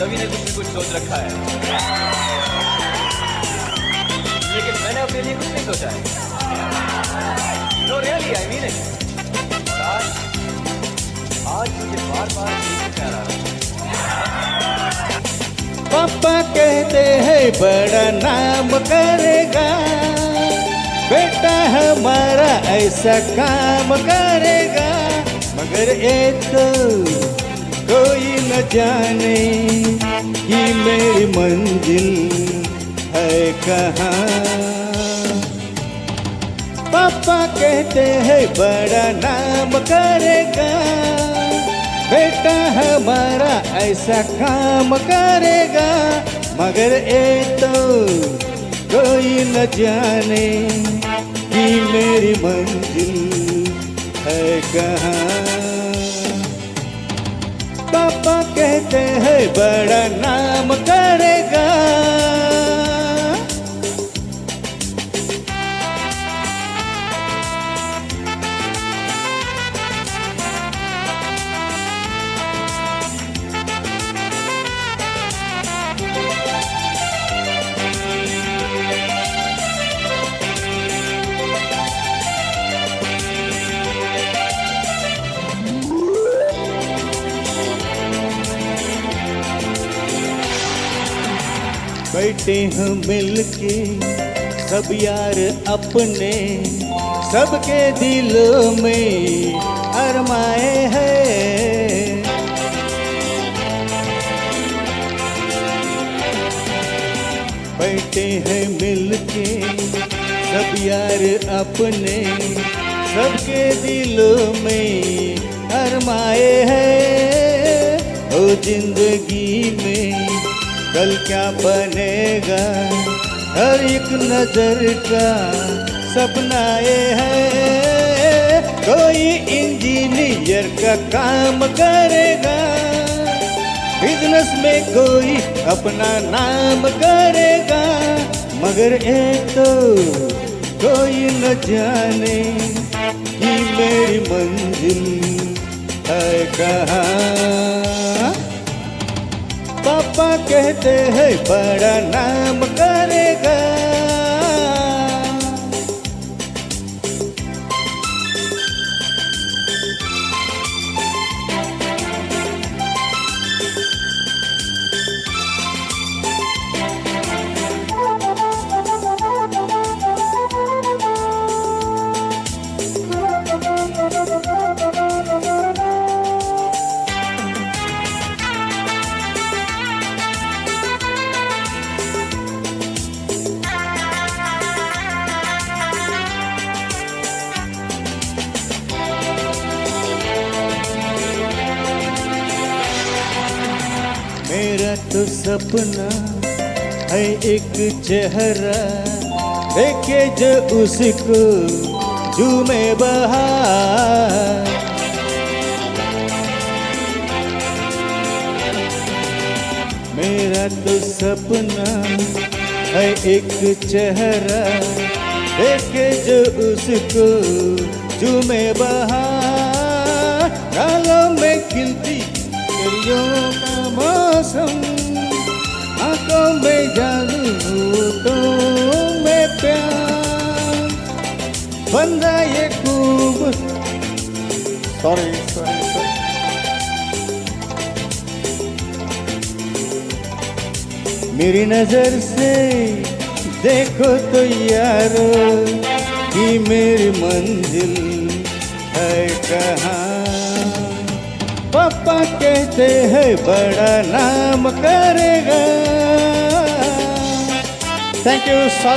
सभी ने कुछ न कुछ सोच रखा है, लेकिन मैंने अपने लिए कुछ नहीं सोचा है। No really, I mean it. आज मुझे बार बार एक ही ख्याल आ रहा है। पापा कहते हैं बड़ा नाम करेगा, बेटा हमारा ऐसा काम करेगा, मगर एक तो कोई न जाने कि मेरी मंजिल है कहाँ। पापा कहते हैं बड़ा नाम करेगा, बेटा हमारा ऐसा काम करेगा, मगर एक तो कोई न जाने कि मेरी मंजिल है कहाँ। पापा कहते हैं बड़ा नाम करेगा। बैठे हैं मिलके सब यार अपने, सबके दिलों में अरमाए हैं। बैठे हैं मिलके सब यार अपने, सबके दिलों में अरमाए हैं। ओ जिंदगी में कल क्या बनेगा, हर एक नजर का सपना ये है। कोई इंजीनियर का काम करेगा, बिजनेस में कोई अपना नाम करेगा, मगर एक तो कोई न जाने कि मेरी मंजिल है कहाँ। पापा कहते हैं बड़ा नाम करेगा। मेरा तो सपना है एक चेहरा, देखे जो उसको झूमे बहार। मेरा तो सपना है एक चेहरा, देखे जो उसको झूमे बहार। गालों में खिलती कलियों का मौसम, आंखों में जादू, होठों में प्यार, बंदा ये खूब। Sorry sorry sorry. मेरी नजर से देखो तो यारो कि मेरी मंजिल है कहाँ। पापा कहते हैं बड़ा नाम करेगा। Thank you.